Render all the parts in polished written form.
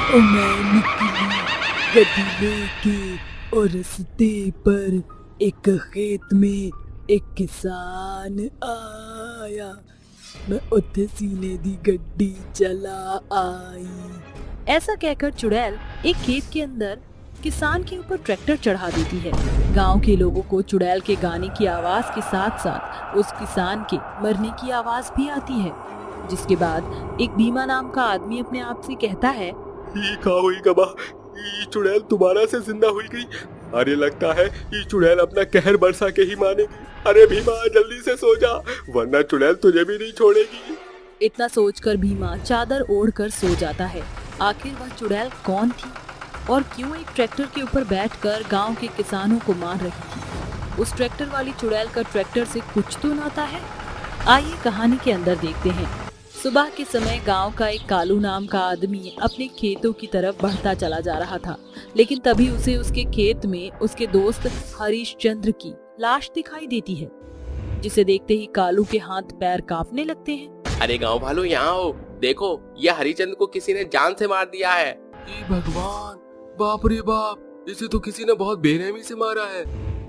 मैं निकली गड्डी लेके और रास्ते पर एक खेत में एक किसान आया। मैं उत्थे सीने दी गड्डी चला आई। ऐसा कहकर चुड़ैल एक खेत के अंदर किसान के ऊपर ट्रैक्टर चढ़ा देती है। गांव के लोगों को चुड़ैल के गाने की आवाज के साथ साथ उस किसान के मरने की आवाज भी आती है। जिसके बाद एक भीमा नाम का आदमी अपने आप से कहता है, ये का हुई गबा, ये चुड़ैल दोबारा से जिंदा हुई गई। अरे लगता है ये चुड़ैल अपना कहर बरसा के ही मानेगी। अरे भीमा जल्दी से सो जा, वरना चुड़ैल तुझे भी नहीं छोड़ेगी। इतना सोचकर भीमा चादर ओढ़कर सो जाता है। आखिर वह चुड़ैल कौन थी और क्यों एक ट्रैक्टर के ऊपर बैठकर गांव के किसानों को मार रही थी? उस ट्रैक्टर वाली चुड़ैल का ट्रैक्टर से कुछ तो नाता है। आइए कहानी के अंदर देखते हैं। सुबह के समय गांव का एक कालू नाम का आदमी अपने खेतों की तरफ बढ़ता चला जा रहा था, लेकिन तभी उसे उसके खेत में उसके दोस्त हरिश्चंद्र की लाश दिखाई देती है, जिसे देखते ही कालू के हाथ पैर कांपने लगते हैं। अरे गांव वालों यहाँ आओ, देखो ये हरिचंद को किसी ने जान से मार दिया है। हे भगवान, बाप रे बाप, इसे तो किसी ने बहुत बेरहमी से मारा है।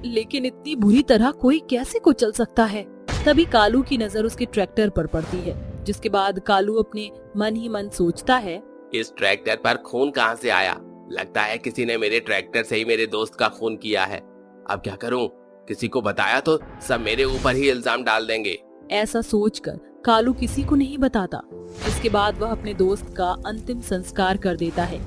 लेकिन इतनी बुरी तरह कोई कैसे कुचल सकता है? तभी कालू की नजर उसके ट्रैक्टर पर पड़ती है, जिसके बाद कालू अपने मन ही मन सोचता है, इस ट्रैक्टर पर खून कहाँ से आया? लगता है किसी ने मेरे ट्रैक्टर से ही मेरे दोस्त का खून किया है। अब क्या करूं? किसी को बताया तो सब मेरे ऊपर ही इल्जाम डाल देंगे। ऐसा सोचकर कालू किसी को नहीं बताता। इसके बाद वह अपने दोस्त का अंतिम संस्कार कर देता है।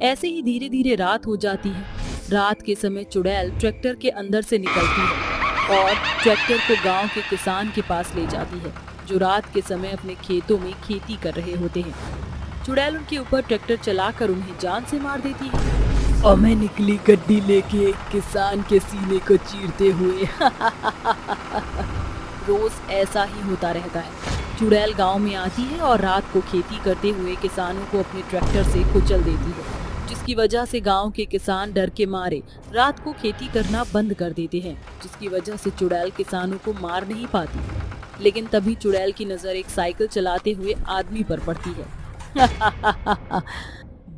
ऐसे ही धीरे धीरे रात हो जाती है। रात के समय चुड़ैल ट्रैक्टर के अंदर से निकलती है और ट्रैक्टर को गांव के किसान के पास ले जाती है, जो रात के समय अपने खेतों में खेती कर रहे होते हैं। चुड़ैल उनके ऊपर ट्रैक्टर चलाकर उन्हें जान से मार देती है। और मैं निकली गड्डी लेके एक किसान के सीने को चीरते हुए। रोज ऐसा ही होता रहता है। चुड़ैल गांव में आती है और रात को खेती करते हुए किसानों को अपने ट्रैक्टर से कुचल देती है, जिसकी वजह से गांव के किसान डर के मारे रात को खेती करना बंद कर देते हैं, जिसकी वजह से चुड़ैल किसानों को मार नहीं पाती। लेकिन तभी चुड़ैल की नजर एक साइकिल चलाते हुए आदमी पर पड़ती है।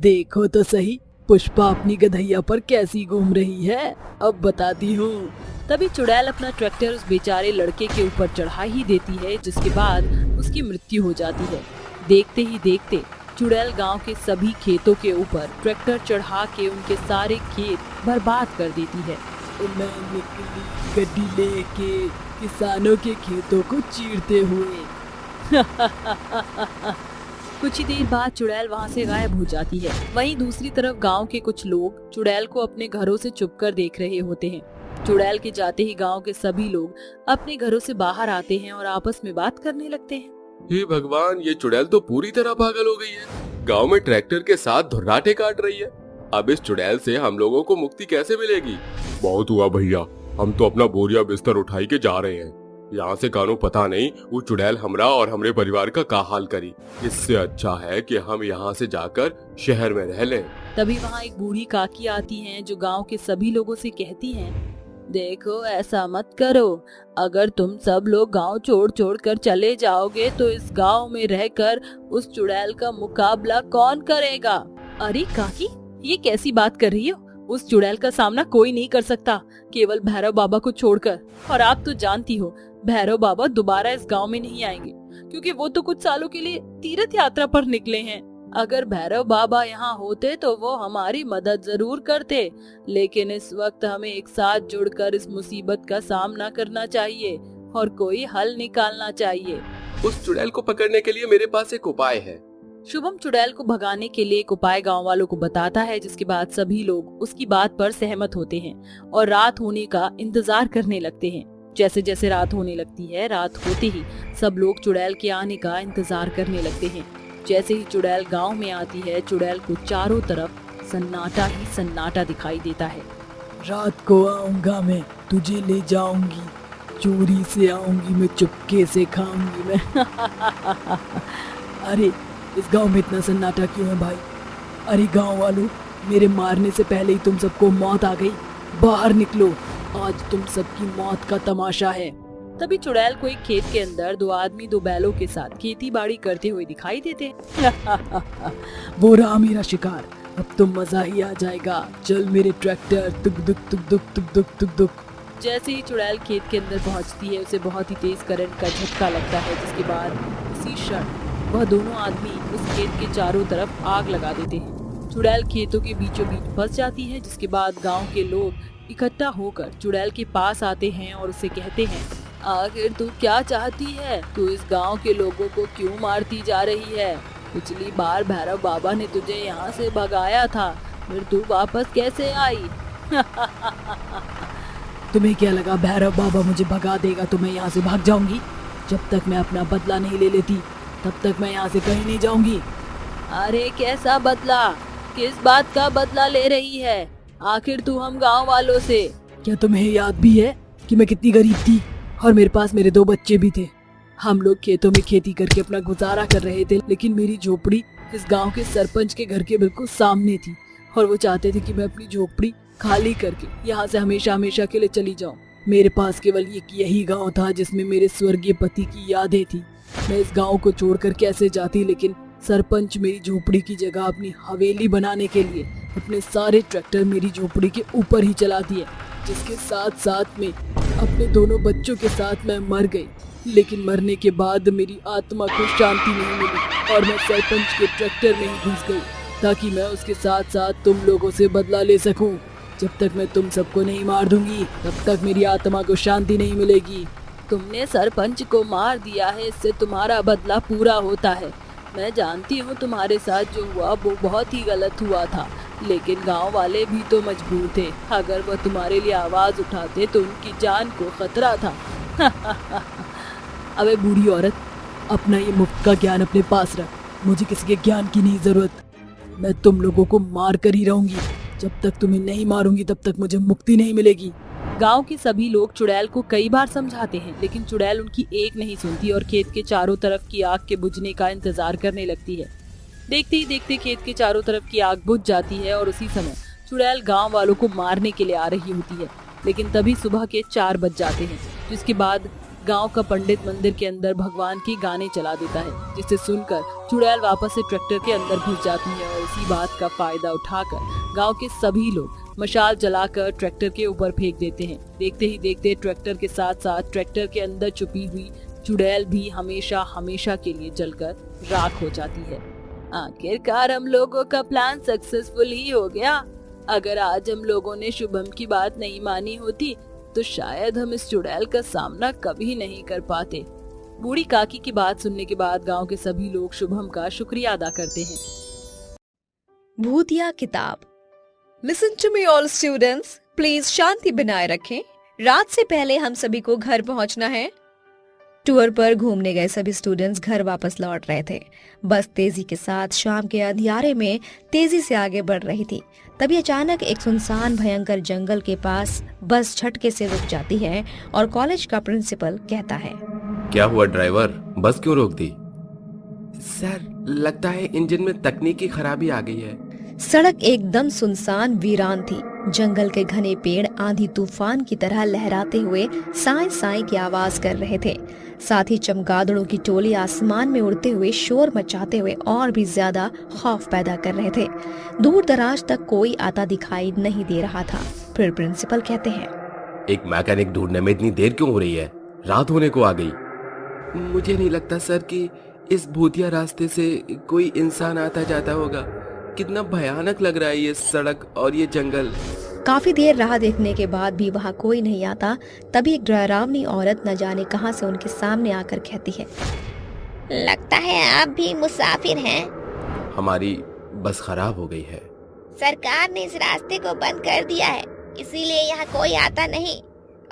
देखो तो सही, पुष्पा अपनी गधैया पर कैसी घूम रही है, अब बताती हूँ। तभी चुड़ैल अपना ट्रैक्टर उस बेचारे लड़के के ऊपर चढ़ा ही देती है, जिसके बाद उसकी मृत्यु हो जाती है। देखते ही देखते चुड़ैल गांव के सभी खेतों के ऊपर ट्रैक्टर चढ़ा के उनके सारे खेत बर्बाद कर देती है। मैं निकली गड्डी लेके किसानों के खेतों को चीरते हुए। कुछ ही देर बाद चुड़ैल वहां से गायब हो जाती है। वहीं दूसरी तरफ गांव के कुछ लोग चुड़ैल को अपने घरों से छुपकर देख रहे होते हैं। चुड़ैल के जाते ही गांव के सभी लोग अपने घरों से बाहर आते हैं और आपस में बात करने लगते हैं। हे भगवान, ये चुड़ैल तो पूरी तरह पागल हो गई है। गांव में ट्रैक्टर के साथ धुर्राटे काट रही है। अब इस चुड़ैल से हम लोगों को मुक्ति कैसे मिलेगी? बहुत हुआ भैया, हम तो अपना बोरिया बिस्तर उठाई के जा रहे हैं। यहाँ से कानू पता नहीं वो चुड़ैल हमरा और हमरे परिवार का हाल करी। इससे अच्छा है कि हम यहाँ से जाकर शहर में रह लें। तभी वहाँ एक बूढ़ी काकी आती हैं, जो गांव के सभी लोगों से कहती हैं, देखो ऐसा मत करो। अगर तुम सब लोग गांव छोड़ कर चले जाओगे तो इस गांव में रहकर उस चुड़ैल का मुकाबला कौन करेगा? अरे काकी, ये कैसी बात कर रही हो? उस चुड़ैल का सामना कोई नहीं कर सकता, केवल भैरव बाबा को छोड़कर। और आप तो जानती हो, भैरव बाबा दोबारा इस गांव में नहीं आएंगे, क्योंकि वो तो कुछ सालों के लिए तीर्थ यात्रा पर निकले हैं। अगर भैरव बाबा यहाँ होते तो वो हमारी मदद जरूर करते, लेकिन इस वक्त हमें एक साथ जुड़कर इस मुसीबत का सामना करना चाहिए और कोई हल निकालना चाहिए। उस चुड़ैल को पकड़ने के लिए मेरे पास एक उपाय है। शुभम चुड़ैल को भगाने के लिए एक उपाय गांव वालों को बताता है, जिसके बाद सभी लोग उसकी बात पर सहमत होते हैं और रात होने का इंतजार करने लगते हैं। जैसे जैसे रात होने लगती है, रात होते ही सब लोग चुड़ैल के आने का इंतजार करने लगते हैं। जैसे ही चुड़ैल गांव में आती है, चुड़ैल को चारों तरफ सन्नाटा ही सन्नाटा दिखाई देता है। रात को आऊंगा मैं, तुझे ले जाऊंगी, चोरी से आऊंगी मैं, चुपके से खाऊंगी मैं। अरे इस गांव में इतना सन्नाटा क्यों है भाई? अरे गांव वालों, मेरे मारने से पहले ही तुम सबको मौत आ गई। बाहर निकलो, आज तुम सबकी मौत का तमाशा है। तभी चुड़ैल को एक खेत के अंदर दो आदमी दो बैलों के साथ खेती बाड़ी करते हुए दिखाई देते हैं। वो रहा मेरा शिकार, अब तो मजा ही आ जाएगा। चल मेरे ट्रैक्टर, तुक दुक तुक दुक तुक दुक तुक दुक। जैसे ही चुड़ैल खेत के अंदर पहुंचती है उसे बहुत ही तेज करंट का झटका लगता है, जिसके बाद उसी क्षण वह दोनों आदमी उस खेत के चारों तरफ आग लगा देते हैं। चुड़ैल खेतों के बीचों बीच फंस जाती है, जिसके बाद गांव के लोग इकट्ठा होकर चुड़ैल के पास आते हैं और उसे कहते हैं, आखिर तू क्या चाहती है? तू इस गांव के लोगों को क्यों मारती जा रही है? पिछली बार भैरव बाबा ने तुझे यहाँ से भगाया था, फिर तू वापस कैसे आई? तुम्हें क्या लगा भैरव बाबा मुझे भगा देगा तो मैं यहाँ से भाग जाऊंगी? जब तक मैं अपना बदला नहीं ले लेती तब तक मैं यहाँ से कहीं नहीं जाऊंगी। अरे कैसा बदला? किस बात का बदला ले रही है? आखिर तू हम गांव वालों से। क्या तुम्हें याद भी है कि मैं कितनी गरीब थी और मेरे पास मेरे 2 बच्चे भी थे? हम लोग खेतों में खेती करके अपना गुजारा कर रहे थे, लेकिन मेरी झोपड़ी इस गांव के सरपंच के घर के बिल्कुल सामने थी और वो चाहते थे कि मैं अपनी झोपड़ी खाली करके यहाँ से हमेशा हमेशा के लिए चली जाऊँ। मेरे पास केवल यही गांव था जिसमें मेरे स्वर्गीय पति की यादें थी। मैं इस गांव को छोड़कर कैसे जाती, लेकिन सरपंच मेरी झोपड़ी की जगह अपनी हवेली बनाने के लिए अपने सारे ट्रैक्टर मेरी झोपड़ी के ऊपर ही चलाती है, जिसके साथ साथ में अपने दोनों बच्चों के साथ मैं मर गई। लेकिन मरने के बाद मेरी आत्मा को शांति नहीं मिली और मैं सरपंच के ट्रैक्टर में ही घुस गई ताकि मैं उसके साथ साथ तुम लोगों से बदला ले सकूं। जब तक मैं तुम सबको नहीं मार दूंगी तब तक मेरी आत्मा को शांति नहीं मिलेगी। तुमने सरपंच को मार दिया है, इससे तुम्हारा बदला पूरा होता है। मैं जानती हूँ तुम्हारे साथ जो हुआ वो बहुत ही गलत हुआ था, लेकिन गांव वाले भी तो मजबूर थे। अगर वह तुम्हारे लिए आवाज उठाते तो उनकी जान को खतरा था। अबे बूढ़ी औरत, अपना ये मुफ्त का ज्ञान अपने पास रख, मुझे किसी के ज्ञान की नहीं जरूरत। मैं तुम लोगों को मार कर ही रहूंगी। जब तक तुम्हें नहीं मारूंगी तब तक मुझे मुक्ति नहीं मिलेगी। गांव के सभी लोग चुड़ैल को कई बार समझाते हैं, लेकिन चुड़ैल उनकी एक नहीं सुनती और खेत के चारों तरफ की आग के बुझने का इंतजार करने लगती है। देखते ही देखते खेत के चारों तरफ की आग बुझ जाती है और उसी समय चुड़ैल गांव वालों को मारने के लिए आ रही होती है। लेकिन तभी सुबह के 4 बज जाते हैं, जिसके बाद गांव का पंडित मंदिर के अंदर भगवान के गाने चला देता है, जिसे सुनकर चुड़ैल वापस से ट्रैक्टर के अंदर घुस जाती है और इसी बात का फायदा उठाकर गांव के सभी लोग मशाल जलाकर ट्रैक्टर के ऊपर फेंक देते हैं। देखते ही देखते ट्रैक्टर के साथ साथ ट्रैक्टर के अंदर छुपी हुई चुड़ैल भी हमेशा हमेशा के लिए जलकर राख हो जाती है। आखिरकार हम लोगों का प्लान सक्सेसफुल ही हो गया। अगर आज हम लोगों ने शुभम की बात नहीं मानी होती तो शायद हम इस चुड़ैल का सामना कभी नहीं कर पाते। बूढ़ी काकी की बात सुनने के बाद गांव के सभी लोग शुभम का शुक्रिया अदा करते हैं। भूतिया किताब। Listen to me all students, please शांति बनाए रखें। रात से पहले हम सभी को घर पहुंचना है। टूर पर घूमने गए सभी स्टूडेंट्स घर वापस लौट रहे थे। बस तेजी के साथ शाम के अंधियारे में तेजी से आगे बढ़ रही थी। तभी अचानक एक सुनसान भयंकर जंगल के पास बस झटके से रुक जाती है और कॉलेज का प्रिंसिपल कहता है, क्या हुआ ड्राइवर, बस क्यों रोक दी? सर, लगता है इंजन में तकनीकी खराबी आ गई है। सड़क एकदम सुनसान वीरान थी। जंगल के घने पेड़ आंधी तूफान की तरह लहराते हुए साए साए की आवाज कर रहे थे। साथ ही चमगादड़ों की टोली आसमान में उड़ते हुए शोर मचाते हुए और भी ज्यादा खौफ पैदा कर रहे थे। दूर दराज तक कोई आता दिखाई नहीं दे रहा था। फिर प्रिंसिपल कहते हैं, एक मैकेनिक ढूंढने में इतनी देर क्यों हो रही है? रात होने को आ गई। मुझे नहीं लगता सर कि इस भूतिया रास्ते से कोई इंसान आता जाता होगा। कितना भयानक लग रहा है ये सड़क और ये जंगल। काफी देर राह देखने के बाद भी वहाँ कोई नहीं आता। तभी एक डरावनी औरत न जाने कहां से उनके सामने आकर कहती है, लगता है आप भी मुसाफिर हैं। हमारी बस खराब हो गई है। सरकार ने इस रास्ते को बंद कर दिया है, इसीलिए यहाँ कोई आता नहीं।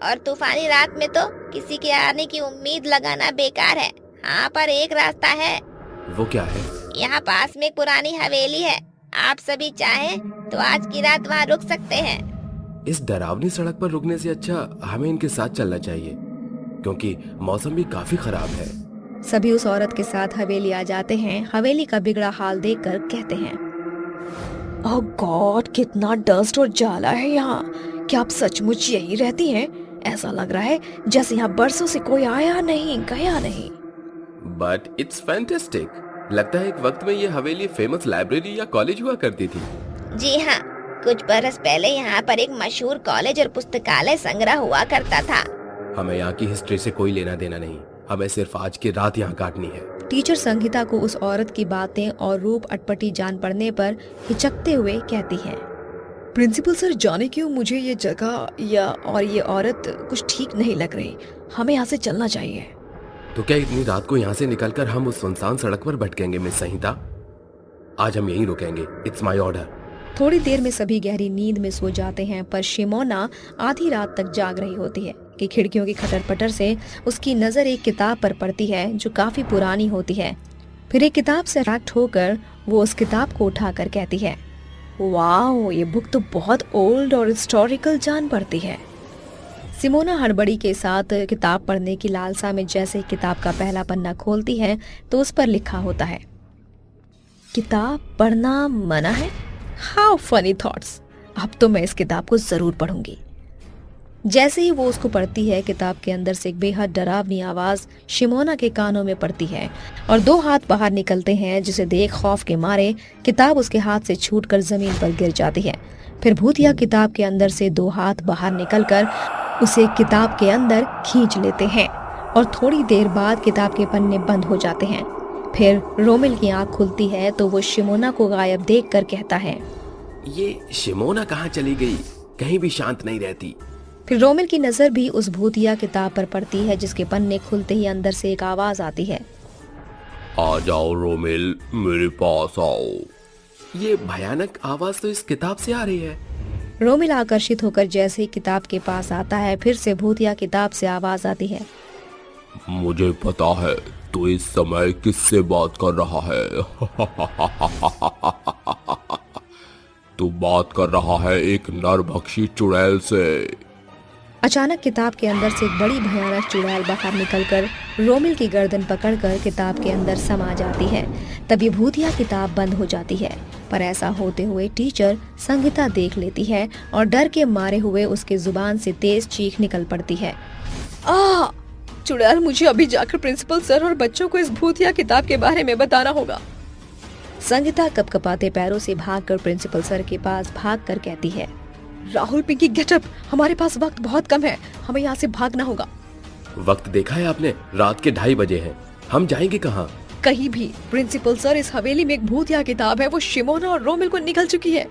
और तूफानी रात में तो किसी के आने की उम्मीद लगाना बेकार है। हाँ, पर एक रास्ता है। वो क्या है? यहाँ पास में एक पुरानी हवेली है। आप सभी चाहें तो आज की रात वहाँ रुक सकते हैं। इस डरावनी सड़क पर रुकने से अच्छा हमें इनके साथ चलना चाहिए, क्योंकि मौसम भी काफी खराब है। सभी उस औरत के साथ हवेली आ जाते हैं। हवेली का बिगड़ा हाल देखकर कहते हैं, ओह गॉड, कितना डस्ट और जाला है यहाँ। क्या आप सचमुच यही रहती हैं? ऐसा लग रहा है जैसे यहाँ बरसों से कोई आया नहीं गया नहीं। But it's fantastic. लगता है एक वक्त में ये हवेली फेमस लाइब्रेरी या कॉलेज हुआ करती थी। जी हाँ, कुछ बरस पहले यहाँ पर एक मशहूर कॉलेज और पुस्तकालय संग्रह हुआ करता था। हमें यहाँ की हिस्ट्री से कोई लेना देना नहीं, हमें सिर्फ आज की रात यहाँ काटनी है। टीचर संगीता को उस औरत की बातें और रूप अटपटी जान पड़ने पर हिचकते हुए कहती है, प्रिंसिपल सर, जाने क्यों मुझे ये जगह और ये औरत कुछ ठीक नहीं लग रही। हमें यहाँ से चलना चाहिए। तो क्या इतनी रात को यहाँ से निकलकर हम उस सुनसान सड़क पर भटकेंगे मिस संहिता? आज हम यहीं रुकेंगे, इट्स माय ऑर्डर। थोड़ी देर में सभी गहरी नींद में सो जाते हैं, पर शिमोना आधी रात तक जाग रही होती है कि खिड़कियों की खटर पटर से उसकी नजर एक किताब पर पड़ती है जो काफी पुरानी होती है। फिर एक किताब से अट्रैक्ट होकर वो उस किताब को उठाकर कहती है, वाओ, ये बुक तो बहुत ओल्ड और हिस्टोरिकल जान पड़ती है। सिमोना हड़बड़ी के साथ किताब पढ़ने की लालसा में जैसे किताब का पहला पन्ना खोलती है तो उस पर लिखा होता है, किताब पढ़ना मना है। How funny thoughts. अब तो मैं इस किताब को जरूर पढ़ूंगी। जैसे ही वो उसको पढ़ती है, किताब के अंदर से एक बेहद डरावनी आवाज शिमोना के कानों में पड़ती है और 2 हाथ बाहर निकलते हैं, जिसे देख खौफ के मारे किताब उसके हाथ से छूटकर जमीन पर गिर जाती है। फिर भूतिया किताब के अंदर से 2 हाथ बाहर निकलकर उसे किताब के अंदर खींच लेते हैं और थोड़ी देर बाद किताब के पन्ने बंद हो जाते हैं। फिर रोमिल की आंख खुलती है तो वो शिमोना को गायब देखकर कहता है, ये शिमोना कहाँ चली गई? कहीं भी शांत नहीं रहती। फिर रोमिल की नजर भी उस भूतिया किताब पर पड़ती है, जिसके पन्ने खुलते ही अंदर से एक आवाज आती है, आ जाओ रोमिल, मेरे पास आओ। ये भयानक आवाज तो इस किताब से आ रही है। रोमिल आकर्षित होकर जैसे ही किताब के पास आता है, फिर से भूतिया किताब से आवाज आती है, मुझे पता है तू इस समय किससे बात कर रहा है। तू बात कर रहा है एक नरभक्षी चुड़ैल से। अचानक किताब के अंदर से एक बड़ी भयानक चुड़ैल बाहर निकलकर रोमिल की गर्दन पकड़कर किताब के अंदर समा जाती है। तभी भूतिया किताब बंद हो जाती है, पर ऐसा होते हुए टीचर संगीता देख लेती है और डर के मारे हुए उसके जुबान से तेज चीख निकल पड़ती है, आ! चुड़ैल, मुझे अभी जाकर प्रिंसिपल सर और बच्चों को इस भूतिया किताब के बारे में बताना होगा। संगीता कपकपाते पैरों से भागकर प्रिंसिपल सर के पास भागकर कहती है, राहुल, पिंकी, गेट अप, हमारे पास वक्त बहुत कम है, हमें यहाँ से भागना होगा। वक्त देखा है आपने? रात के 2:30 बजे हैं। हम जाएंगे कहाँ? कहीं भी। प्रिंसिपल सर, इस हवेली में एक भूतिया किताब है, वो शिमोना और रोमिल को निकल चुकी है।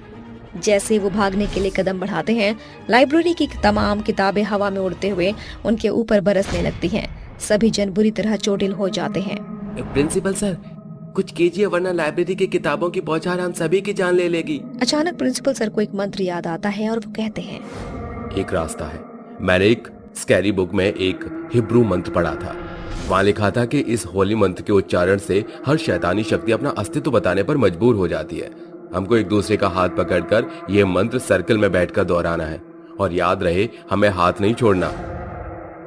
जैसे वो भागने के लिए कदम बढ़ाते हैं, लाइब्रेरी की तमाम किताबें हवा में उड़ते हुए उनके ऊपर बरसने लगती हैं। सभी जन बुरी तरह चोटिल हो जाते हैं। प्रिंसिपल सर, कुछ कीजिए वरना लाइब्रेरी की किताबों की बौछार हम सभी की जान ले लेगी। अचानक प्रिंसिपल सर को एक मंत्र याद आता है और वो कहते हैं, एक रास्ता है। मैंने एक स्कैरी बुक में एक हिब्रू मंत्र पढ़ा था। वहाँ लिखा था कि इस होली मंत्र के उच्चारण से हर शैतानी शक्ति अपना अस्तित्व बताने पर मजबूर हो जाती है। हमको एक दूसरे का हाथ पकड़कर ये मंत्र सर्कल में बैठकर दोहराना है और याद रहे, हमें हाथ नहीं छोड़ना।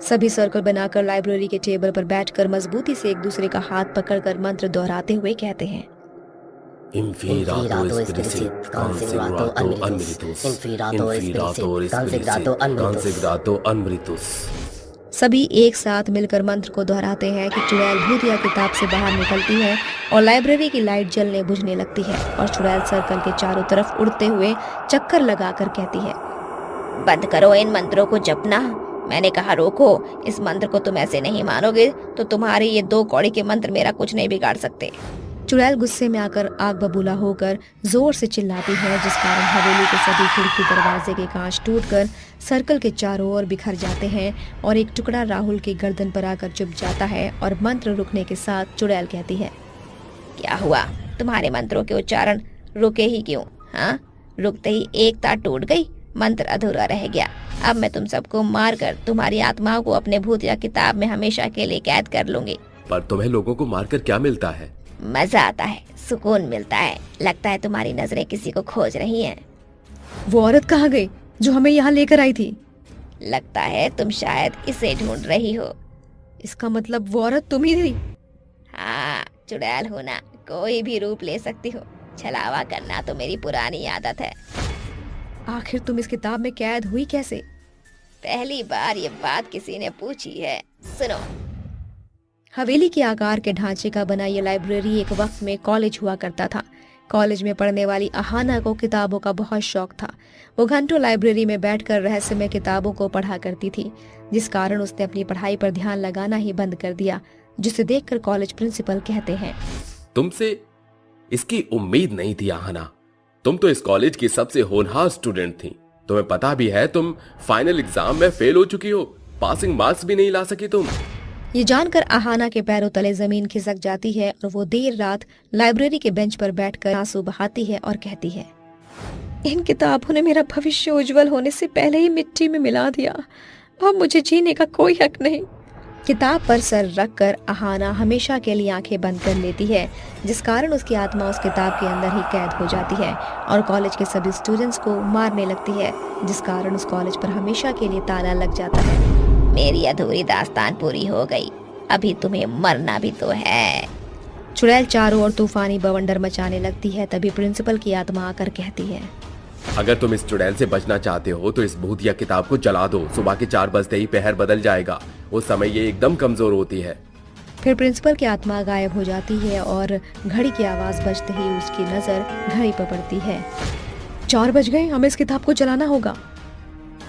सभी सर्कल बनाकर लाइब्रेरी के टेबल पर बैठकर मजबूती से एक दूसरे का हाथ पकड़कर मंत्र दोहराते हुए कहते हैं, Inferato Espirisit, Consigrato Unmeritus, Inferato Espirisit, Consigrato Unmeritus। सभी एक साथ मिलकर मंत्र को दोहराते हैं कि चुड़ैल भूतिया किताब से बाहर निकलती है और लाइब्रेरी की लाइट जलने बुझने लगती है और चुड़ैल सर्कल के चारों तरफ उड़ते हुए चक्कर लगाकर कहती है, बंद करो इन मंत्रों को जपना। मैंने कहा रोको, इस मंत्र को तुम ऐसे नहीं मानोगे तो तुम्हारे ये 2 कौड़ी के मंत्र मेरा कुछ नहीं बिगाड़ सकते। चुड़ैल गुस्से में आकर आग बबूला होकर जोर से चिल्लाती है, जिस कारण हवेली के सभी खिड़की दरवाजे के कांच टूटकर सर्कल के चारों ओर बिखर जाते हैं और एक टुकड़ा राहुल की गर्दन पर आकर चुप जाता है और मंत्र रुकने के साथ चुड़ैल कहती है, क्या हुआ, तुम्हारे मंत्रों के उच्चारण रुके ही क्यों? हाँ, रुकते ही एक तार टूट गई, मंत्र अधूरा रह गया। अब मैं तुम सबको मारकर तुम्हारी आत्माओं को अपने भूतिया किताब में हमेशा के लिए कैद कर लूंगी। पर तुम्हें लोगों को मारकर क्या मिलता है? मजा आता है, सुकून मिलता है। लगता है तुम्हारी नजरें किसी को खोज रही हैं। वो औरत कहाँ गई जो हमें यहाँ लेकर आई थी? लगता है तुम शायद इसे ढूंढ रही हो। इसका मतलब वो औरत तुम ही थी? हाँ, चुड़ैल होना कोई भी रूप ले सकती हो। छलावा करना तो मेरी पुरानी आदत है। आखिर तुम इस किताब में कैद हुई कैसे? पहली बार ये बात किसी ने पूछी है। सुनो, हवेली के आकार के ढांचे का बना ये लाइब्रेरी एक वक्त में कॉलेज हुआ करता था। कॉलेज में पढ़ने वाली अहाना को किताबों का बहुत शौक था। वो घंटों लाइब्रेरी में बैठकर रहस्यमय किताबों को पढ़ा करती थी, जिस कारण उसने अपनी पढ़ाई पर ध्यान लगाना ही बंद कर दिया, जिसे देखकर कॉलेज प्रिंसिपल कहते हैं, तुमसे इसकी उम्मीद नहीं थी अहाना। तुम तो इस कॉलेज की सबसे होनहार स्टूडेंट थी। तुम्हें पता भी है तुम फाइनल एग्जाम में फेल हो चुकी हो, पासिंग मार्क्स भी नहीं ला सकी तुम। ये जानकर अहाना के पैरों तले जमीन खिसक जाती है और वो देर रात लाइब्रेरी के बेंच पर बैठकर आंसू बहाती है और कहती है, इन किताबों ने मेरा भविष्य उज्जवल होने से पहले ही मिट्टी में मिला दिया। अब मुझे जीने का कोई हक नहीं। किताब पर सर रखकर अहाना हमेशा के लिए आंखें बंद कर लेती है, जिस कारण उसकी आत्मा उस किताब के अंदर ही कैद हो जाती है और कॉलेज के सभी स्टूडेंट्स को मारने लगती है, जिस कारण उस कॉलेज पर हमेशा के लिए ताला लग जाता है। मेरी अधूरी दास्तान पूरी हो गई, अभी तुम्हें मरना भी तो है। चुड़ैल चारों ओर तूफानी बवंडर मचाने लगती है। तभी प्रिंसिपल की आत्मा आकर कहती है, अगर तुम इस चुड़ैल से बचना चाहते हो तो इस भूतिया किताब को जला दो। सुबह के 4 बजते ही पहर बदल जाएगा, उस समय ये एकदम कमजोर होती है। फिर प्रिंसिपल की आत्मा गायब हो जाती है और घड़ी की आवाज बजते ही उसकी नजर घड़ी पर पड़ती है। 4 बज गए, हमें इस किताब को जलाना होगा।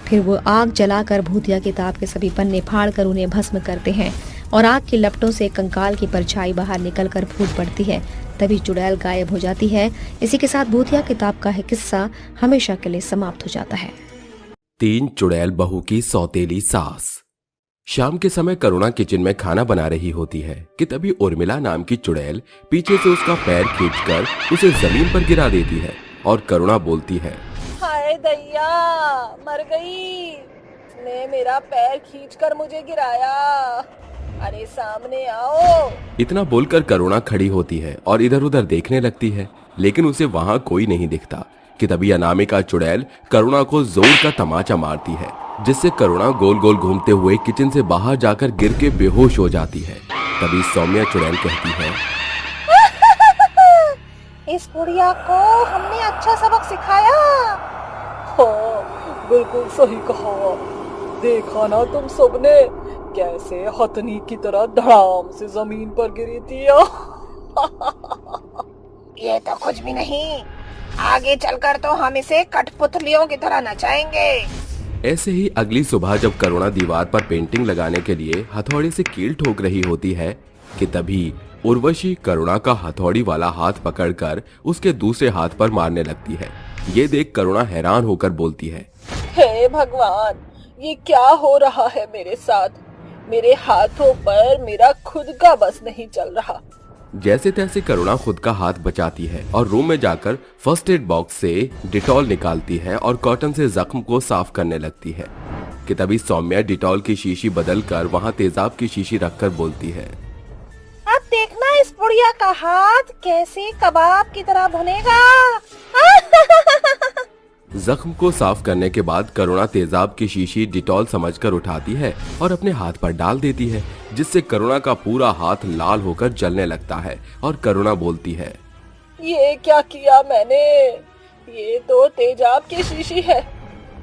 फिर वो आग जलाकर भूतिया किताब के सभी पन्ने फाड़कर उन्हें भस्म करते हैं और आग की लपटों से कंकाल की परछाई बाहर निकलकर फूट पड़ती है। तभी चुड़ैल गायब हो जाती है। इसी के साथ भूतिया किताब का है किस्सा हमेशा के लिए समाप्त हो जाता है। 3 चुड़ैल बहू की सौतेली सास। शाम के समय करुणा किचन में खाना बना रही होती है कि तभी उर्मिला नाम की चुड़ैल पीछे से उसका पैर खींचकर उसे जमीन पर गिरा देती है और करुणा बोलती है, हाय दैया, मर गई। ने मेरा पैर खींचकर मुझे गिराया। अरे सामने आओ। इतना बोलकर करुणा खड़ी होती है और इधर उधर देखने लगती है, लेकिन उसे वहाँ कोई नहीं दिखता कि तभी अनामिका चुड़ैल करुणा को जोर का तमाचा मारती है, जिससे करुणा गोल गोल घूमते हुए किचन से बाहर जाकर गिर के बेहोश हो जाती है। तभी सौम्या चुड़ैल कहती है, इस बुढ़िया को हमने अच्छा सबक सिखाया। हाँ, बिल्कुल सही कहा। देखा ना तुम सबने कैसे हथनी की तरह धड़ाम से जमीन पर गिरी थी। ये तो कुछ भी नहीं, आगे चलकर तो हम इसे कठपुतलियों की तरह नचाएंगे। ऐसे ही अगली सुबह जब करुणा दीवार पर पेंटिंग लगाने के लिए हथौड़े से कील ठोक रही होती है कि तभी उर्वशी करुणा का हथौड़ी वाला हाथ पकड़कर उसके दूसरे हाथ पर मारने लगती है। ये देख करुणा हैरान होकर बोलती है, हे भगवान, ये क्या हो रहा है मेरे साथ? मेरे हाथों पर मेरा खुद का बस नहीं चल रहा। जैसे तैसे करुणा खुद का हाथ बचाती है और रूम में जाकर फर्स्ट एड बॉक्स से डिटॉल निकालती है और कॉटन से जख्म को साफ करने लगती है कि तभी सौम्या डिटॉल की शीशी बदलकर वहाँ तेजाब की शीशी रखकर बोलती है, अब देखना इस बुढ़िया का हाथ कैसे कबाब की तरह भुनेगा। जख्म को साफ करने के बाद करुणा तेजाब की शीशी डिटॉल समझकर उठाती है और अपने हाथ पर डाल देती है, जिससे करुणा का पूरा हाथ लाल होकर जलने लगता है और करुणा बोलती है, ये क्या किया मैंने? ये तो तेजाब की शीशी है।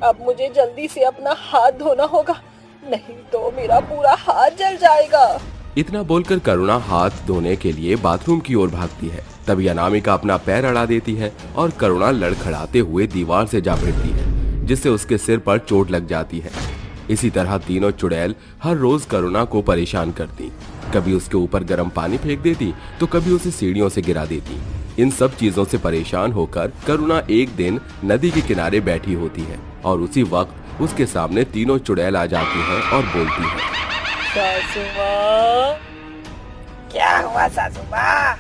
अब मुझे जल्दी से अपना हाथ धोना होगा, नहीं तो मेरा पूरा हाथ जल जाएगा। इतना बोलकर करुणा हाथ धोने के लिए बाथरूम की ओर भागती है। तभी अनामिका अपना पैर अड़ा देती है और करुणा लड़खड़ाते हुए दीवार से जा भिड़ती है, जिससे उसके सिर पर चोट लग जाती है। इसी तरह तीनों चुड़ैल हर रोज करुणा को परेशान करती, कभी उसके ऊपर गर्म पानी फेंक देती तो कभी उसे सीढ़ियों से गिरा देती। इन सब चीजों से परेशान होकर करुणा एक दिन नदी के किनारे बैठी होती है और उसी वक्त उसके सामने तीनों चुड़ैल आ जाती हैं और बोलती है, सासू माँ। क्या हुआ सासू माँ?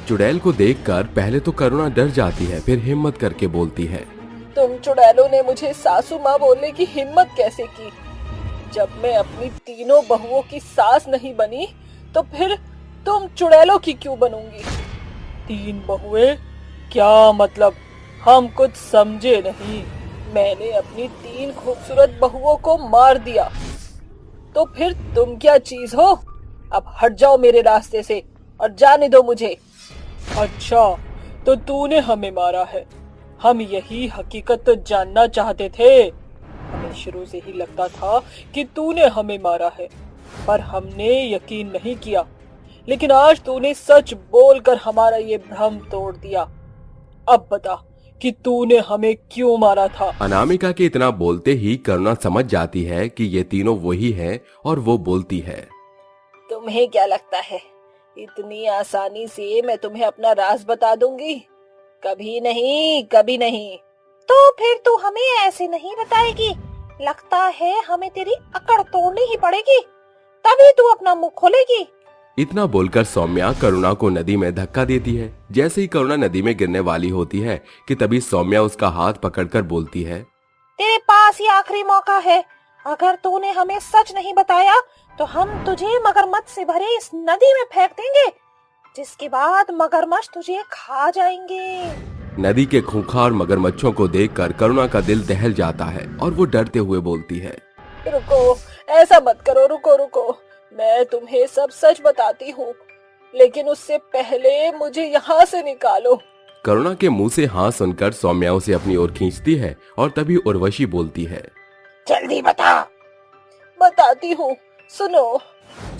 चुड़ैल को देखकर पहले तो करुणा डर जाती है, फिर हिम्मत करके बोलती है, तुम चुड़ैलों ने मुझे सासू माँ बोलने की हिम्मत कैसे की? जब मैं अपनी तीनों बहुओं की सास नहीं बनी तो फिर तुम चुड़ैलों की क्यों बनूंगी? 3 बहुएं? क्या मतलब? हम कुछ समझे नहीं। मैंने अपनी 3 खूबसूरत बहुओं को मार दिया, तो फिर तुम क्या चीज हो? अब हट जाओ मेरे रास्ते से और जाने दो मुझे। अच्छा, तो तूने हमें मारा है। हम यही हकीकत तो जानना चाहते थे। हमें शुरू से ही लगता था कि तूने हमें मारा है, पर हमने यकीन नहीं किया। लेकिन आज तूने सच बोलकर हमारा ये भ्रम तोड़ दिया। अब बता कि तूने हमें क्यों मारा था। अनामिका के इतना बोलते ही करुणा समझ जाती है कि ये तीनों वही है और वो बोलती है, तुम्हें क्या लगता है इतनी आसानी से मैं तुम्हें अपना राज बता दूंगी? कभी नहीं, कभी नहीं। तो फिर तू हमें ऐसे नहीं बताएगी? लगता है हमें तेरी अकड़ तोड़नी ही पड़ेगी, तभी तू अपना मुंह खोलेगी। इतना बोलकर सौम्या करुणा को नदी में धक्का देती है। जैसे ही करुणा नदी में गिरने वाली होती है कि तभी सौम्या उसका हाथ पकड़कर बोलती है, तेरे पास ये आखिरी मौका है। अगर तूने हमें सच नहीं बताया तो हम तुझे मगरमच्छ से भरे इस नदी में फेंक देंगे, जिसके बाद मगरमच्छ तुझे खा जाएंगे। नदी के खूंखार मगरमच्छों को देखकर करुणा का दिल दहल जाता है और वो डरते हुए बोलती है, रुको, ऐसा मत करो, रुको रुको, मैं तुम्हें सब सच बताती हूँ, लेकिन उससे पहले मुझे यहाँ से निकालो। करुणा के मुंह से हाँ सुनकर सौम्या उसे अपनी ओर खींचती है और तभी उर्वशी बोलती है, जल्दी बता। बताती हूँ, सुनो।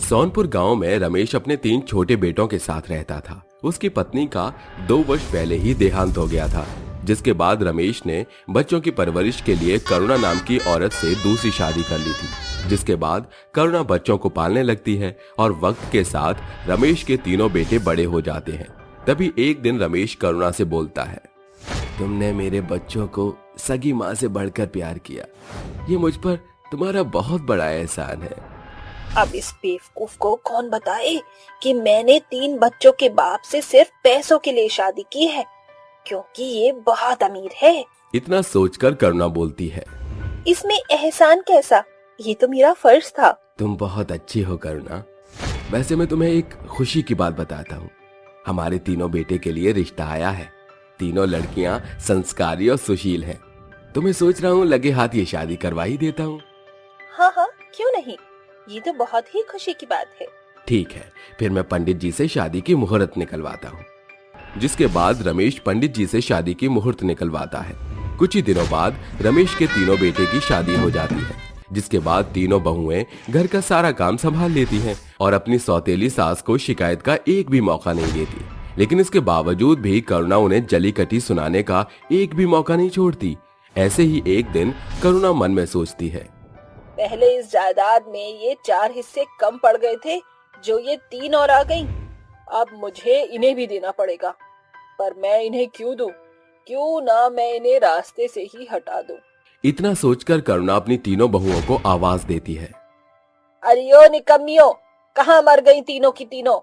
सोनपुर गांव में रमेश अपने 3 छोटे बेटों के साथ रहता था। उसकी पत्नी का 2 वर्ष पहले ही देहांत हो गया था, जिसके बाद रमेश ने बच्चों की परवरिश के लिए करुणा नाम की औरत से दूसरी शादी कर ली थी। जिसके बाद करुणा बच्चों को पालने लगती है और वक्त के साथ रमेश के 3 बेटे बड़े हो जाते हैं। तभी एक दिन रमेश करुणा से बोलता है, तुमने मेरे बच्चों को सगी माँ से बढ़कर प्यार किया, ये मुझ पर तुम्हारा बहुत बड़ा एहसान है। अब इस बेवकूफ को कौन बताए कि मैंने 3 बच्चों के बाप से सिर्फ पैसों के लिए शादी की है, क्योंकि ये बहुत अमीर है। इतना सोचकर करुणा बोलती है, इसमें एहसान कैसा, ये तो मेरा फर्ज था। तुम बहुत अच्छी हो करुणा। वैसे मैं तुम्हें एक खुशी की बात बताता हूँ, हमारे 3 बेटे के लिए रिश्ता आया है। 3 लड़कियाँ संस्कारी और सुशील हैं। तुम्हें सोच रहा हूँ लगे हाथ ये शादी करवा ही देता हूँ। हाँ हाँ, क्यों नहीं, ये तो बहुत ही खुशी की बात है। ठीक है, फिर मैं पंडित जी से शादी की मुहूर्त निकलवाता हूँ। जिसके बाद रमेश पंडित जी से शादी की मुहूर्त निकलवाता है। कुछ ही दिनों बाद रमेश के 3 बेटे की शादी हो जाती है, जिसके बाद 3 बहुएं घर का सारा काम संभाल लेती हैं और अपनी सौतेली सास को शिकायत का एक भी मौका नहीं देती। लेकिन इसके बावजूद भी करुणा उन्हें जली कटी सुनाने का एक भी मौका नहीं छोड़ती। ऐसे ही एक दिन करुणा मन में सोचती है, पहले इस जायदाद में ये 4 हिस्से कम पड़ गए थे, जो ये 3 और आ गईं। अब मुझे इन्हें भी देना पड़ेगा, पर मैं इन्हें क्यों दूं? क्यों ना मैं इन्हें रास्ते से ही हटा दूं। इतना सोचकर करुणा अपनी 3 बहुओं को आवाज देती है, अरियो निकम्मियों, कहाँ मर गई तीनों की तीनों?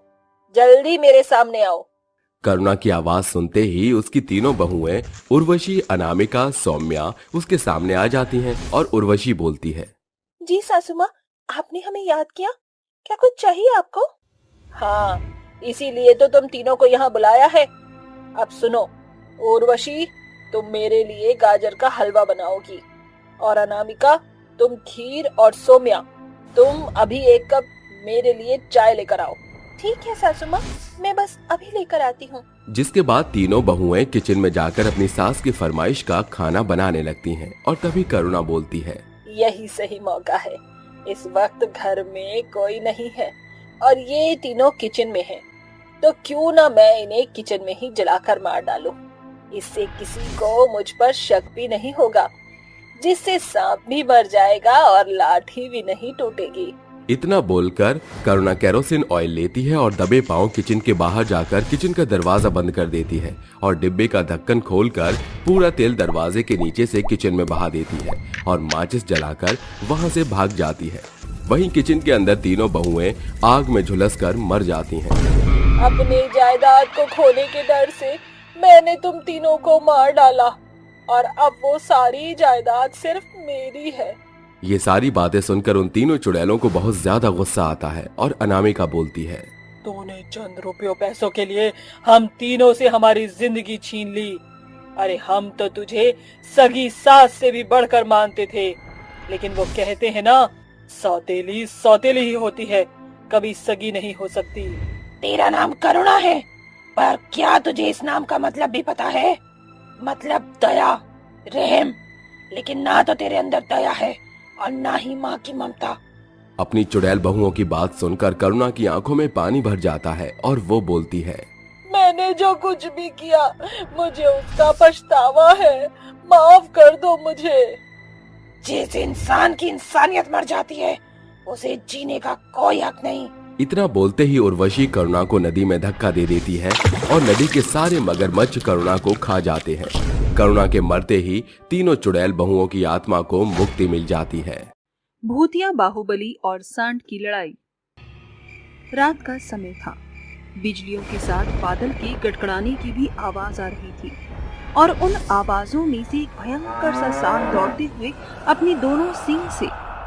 जल्दी मेरे सामने आओ। करुणा की आवाज सुनते ही उसकी 3 बहुएं उर्वशी, अनामिका, सौम्या उसके सामने आ जाती हैं और उर्वशी बोलती है, जी सासू माँ, आपने हमें याद किया, क्या कुछ चाहिए आपको? हाँ, इसीलिए तो तुम तीनों को यहाँ बुलाया है। अब सुनो, उर्वशी तुम मेरे लिए गाजर का हलवा बनाओगी, और अनामिका तुम खीर, और सौम्या तुम अभी 1 कप मेरे लिए चाय लेकर आओ। ठीक है सासू माँ, मैं बस अभी लेकर आती हूँ। जिसके बाद 3 बहुएं किचन में जाकर अपनी सास की फरमाइश का खाना बनाने लगती हैं और तभी करुणा बोलती है, यही सही मौका है। इस वक्त घर में कोई नहीं है और ये तीनों किचन में हैं, तो क्यों ना मैं इन्हें किचन में ही जलाकर मार डालूं। इससे किसी को मुझ पर शक भी नहीं होगा, जिससे सांप भी मर जाएगा और लाठी भी नहीं टूटेगी। इतना बोलकर करुणा केरोसिन ऑयल लेती है और दबे पांव किचन के बाहर जाकर किचन का दरवाजा बंद कर देती है और डिब्बे का ढक्कन खोलकर पूरा तेल दरवाजे के नीचे से किचन में बहा देती है और माचिस जलाकर वहां से भाग जाती है। वहीं किचन के अंदर 3 बहुएं आग में झुलसकर मर जाती हैं। अपने जायदाद को खोने के डर से मैंने तुम तीनों को मार डाला और अब वो सारी जायदाद सिर्फ मेरी है। ये सारी बातें सुनकर उन 3 चुड़ैलों को बहुत ज्यादा गुस्सा आता है और अनामिका बोलती है, तूने चंद रुपयों पैसों के लिए हम तीनों से हमारी जिंदगी छीन ली। अरे हम तो तुझे सगी सास से भी बढ़कर मानते थे, लेकिन वो कहते हैं ना, सौतेली सौतेली ही होती है, कभी सगी नहीं हो सकती। तेरा नाम करुणा है, पर क्या तुझे इस नाम का मतलब भी पता है? मतलब दया, रहम, लेकिन ना तो तेरे अंदर दया है और ना ही माँ की ममता। अपनी चुड़ैल बहुओं की बात सुनकर करुणा की आंखों में पानी भर जाता है और वो बोलती है, मैंने जो कुछ भी किया मुझे उसका पछतावा है, माफ कर दो मुझे। जिस इंसान की इंसानियत मर जाती है उसे जीने का कोई हक नहीं। इतना बोलते ही उर्वशी करुणा को नदी में धक्का दे देती है और नदी के सारे मगरमच्छ करुणा को खा जाते हैं। करुणा के मरते ही तीनों चुड़ैल बहुओं की आत्मा को मुक्ति मिल जाती है। भूतिया बाहुबली और सांड की लड़ाई। रात का समय था। बिजलियों के साथ बादल के गड़गड़ाने की भी आवाज आ रही थी और उन आवाजों में से एक भयंकर सा सांड दौड़ते हुए अपनी दोनों सींग से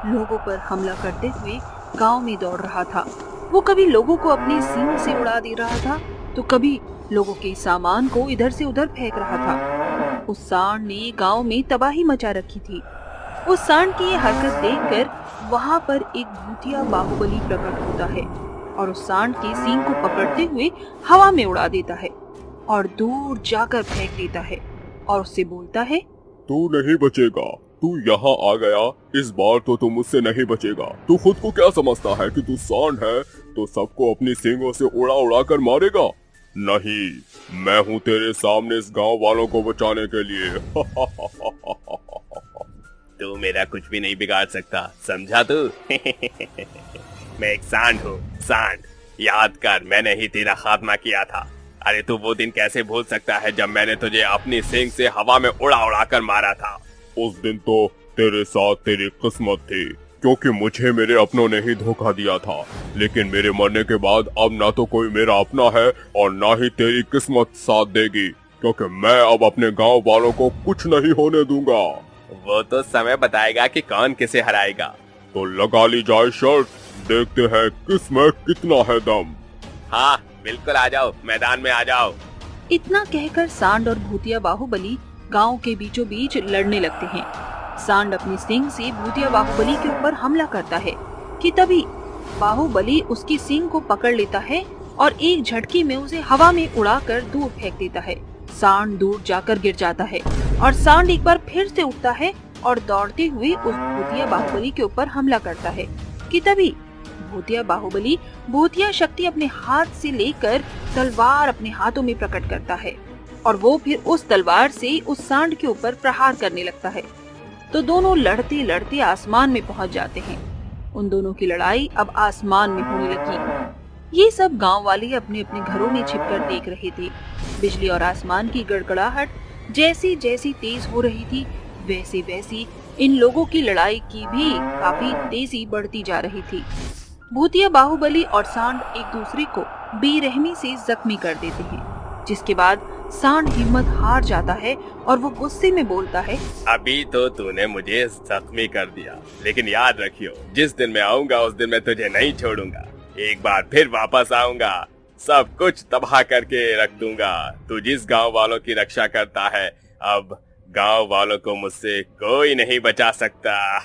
लोगों पर हमला करते हुए गांव में दौड़ रहा था। वो कभी लोगों को अपने सींग से उड़ा दे रहा था तो कभी लोगों के सामान को इधर से उधर फेंक रहा था। उस सांड ने गांव में तबाही मचा रखी थी। उस सांड की ये हरकत देखकर वहां पर एक भूतिया बाहुबली प्रकट होता है और उस सांड के सींग को पकड़ते हुए हवा में उड़ा देता है और दूर जाकर फेंक देता है और उससे बोलता है, तू नहीं बचेगा, तू यहाँ आ गया, इस बार तो तू मुझसे नहीं बचेगा। तू खुद को क्या समझता है कि तू सांड है तो सबको अपनी सींगों से उड़ा उड़ा कर मारेगा? नहीं, मैं हूँ तेरे सामने इस गांव वालों को बचाने के लिए। तू मेरा कुछ भी नहीं बिगाड़ सकता, समझा तू? मैं एक सांड हूँ, सांड। याद कर, मैंने ही तेरा खात्मा किया था। अरे तू वो दिन कैसे भूल सकता है जब मैंने तुझे अपनी सींग से हवा में उड़ा उड़ा कर मारा था? उस दिन तो तेरे साथ तेरी किस्मत थी, क्योंकि मुझे मेरे अपनों ने ही धोखा दिया था। लेकिन मेरे मरने के बाद अब ना तो कोई मेरा अपना है और ना ही तेरी किस्मत साथ देगी, क्योंकि मैं अब अपने गांव वालों को कुछ नहीं होने दूंगा। वो तो समय बताएगा कि कौन किसे हराएगा। तो लगा ली जाए शर्त, देखते हैं किसमें कितना है दम। हाँ बिल्कुल, आ जाओ, मैदान में आ जाओ। इतना कहकर सांड और भूतिया बाहुबली गांव के बीचों बीच लड़ने लगते हैं। सांड अपनी सींग से भूतिया बाहुबली के ऊपर हमला करता है कि तभी बाहुबली उसकी सींग को पकड़ लेता है और एक झटके में उसे हवा में उड़ाकर दूर फेंक देता है। सांड दूर जाकर गिर जाता है और सांड एक बार फिर से उठता है और दौड़ते हुए उस भूतिया बाहुबली के ऊपर हमला करता है कि तभी भूतिया बाहुबली भूतिया शक्ति अपने हाथ से लेकर तलवार अपने हाथों में प्रकट करता है और वो फिर उस तलवार से उस सांड के ऊपर प्रहार करने लगता है। तो दोनों लड़ते लड़ते आसमान में पहुंच जाते हैं। उन दोनों की लड़ाई अब आसमान में होने लगी। ये सब गांव वाले अपने अपने घरों में छिपकर देख रहे थे। बिजली और आसमान की गड़गड़ाहट जैसी जैसी तेज हो रही थी, वैसे वैसी इन लोगों की लड़ाई की भी काफी तेजी बढ़ती जा रही थी। भूतिया बाहुबली और सांड एक दूसरे को बेरहमी से जख्मी कर देते हैं, जिसके बाद सांड हिम्मत हार जाता है और वो गुस्से में बोलता है, अभी तो तूने मुझे जख्मी कर दिया, लेकिन याद रखियो, जिस दिन मैं आऊंगा उस दिन मैं तुझे नहीं छोड़ूंगा। एक बार फिर वापस आऊंगा, सब कुछ तबाह करके रख दूंगा। तू जिस गांव वालों की रक्षा करता है, अब गांव वालों को मुझसे कोई नहीं बचा सकता।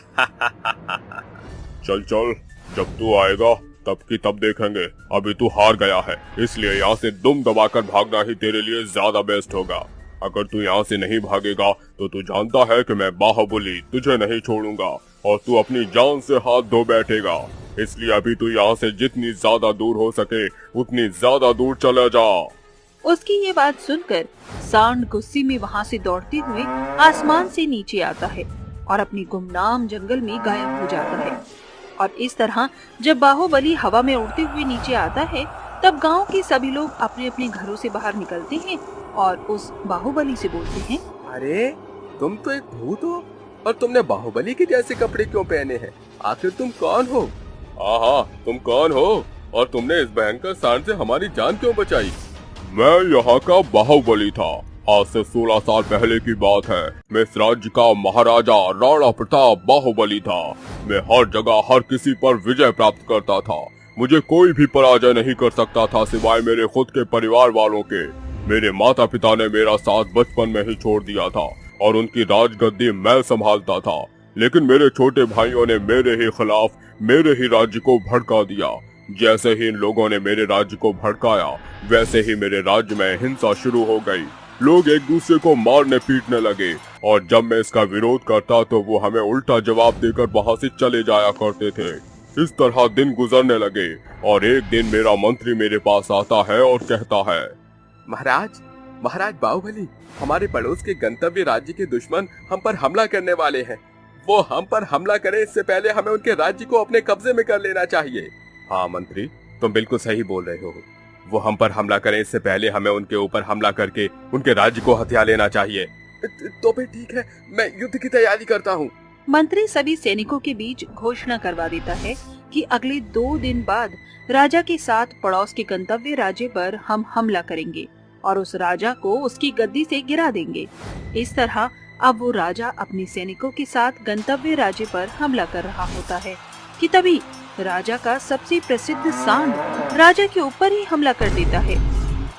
चल चल, जब तू आएगा तब की तब देखेंगे। अभी तू हार गया है, इसलिए यहाँ से दुम दबाकर भागना ही तेरे लिए ज्यादा बेस्ट होगा। अगर तू यहाँ से नहीं भागेगा तो तू जानता है कि मैं बाहुबली तुझे नहीं छोड़ूंगा और तू अपनी जान से हाथ धो बैठेगा। इसलिए अभी तू यहाँ से जितनी ज्यादा दूर हो सके उतनी ज्यादा दूर चला जा। उसकी ये बात सुनकर सांड गुस्से में वहाँ से दौड़ते हुए आसमान से नीचे आता है और अपनी गुमनाम जंगल में गायब हो जाता है। और इस तरह जब बाहुबली हवा में उड़ते हुए नीचे आता है, तब गांव के सभी लोग अपने अपने घरों से बाहर निकलते हैं और उस बाहुबली से बोलते हैं, अरे तुम तो एक भूत हो और तुमने बाहुबली के जैसे कपड़े क्यों पहने हैं? आखिर तुम कौन हो? हाँ, तुम कौन हो और तुमने इस भयंकर सांड से हमारी जान क्यों बचाई? मैं यहाँ का बाहुबली था। आज से 16 साल पहले की बात है। मैं इस राज्य का महाराजा राणा प्रताप बाहुबली था। मैं हर जगह हर किसी पर विजय प्राप्त करता था। मुझे कोई भी पराजय नहीं कर सकता था सिवाय मेरे खुद के परिवार वालों के। मेरे माता पिता ने मेरा साथ बचपन में ही छोड़ दिया था और उनकी राजगद्दी मैं संभालता था, लेकिन मेरे छोटे भाइयों ने मेरे ही खिलाफ मेरे ही राज्य को भड़का दिया। जैसे ही इन लोगों ने मेरे राज्य को भड़काया, वैसे ही मेरे राज्य में हिंसा शुरू हो गई। लोग एक दूसरे को मारने पीटने लगे और जब मैं इसका विरोध करता तो वो हमें उल्टा जवाब देकर वहाँ से चले जाया करते थे। इस तरह दिन गुजरने लगे और एक दिन मेरा मंत्री मेरे पास आता है और कहता है, महाराज बाहुबली, हमारे पड़ोस के गंतव्य राज्य के दुश्मन हम पर हमला करने वाले हैं। वो हम पर हमला करें इससे पहले हमें उनके राज्य को अपने कब्जे में कर लेना चाहिए। हाँ मंत्री, तुम बिल्कुल सही बोल रहे हो। वो हम पर हमला करें इससे पहले हमें उनके ऊपर हमला करके उनके राज्य को हथिया लेना चाहिए। तो फिर ठीक है, मैं युद्ध की तैयारी करता हूँ। मंत्री सभी सैनिकों के बीच घोषणा करवा देता है कि अगले 2 दिन बाद राजा के साथ पड़ोस के गंतव्य राज्य पर हम हमला करेंगे और उस राजा को उसकी गद्दी से गिरा देंगे। इस तरह अब वो राजा अपने सैनिकों के साथ गंतव्य राज्य पर हमला कर रहा होता है कि तभी राजा का सबसे प्रसिद्ध सांड राजा के ऊपर ही हमला कर देता है।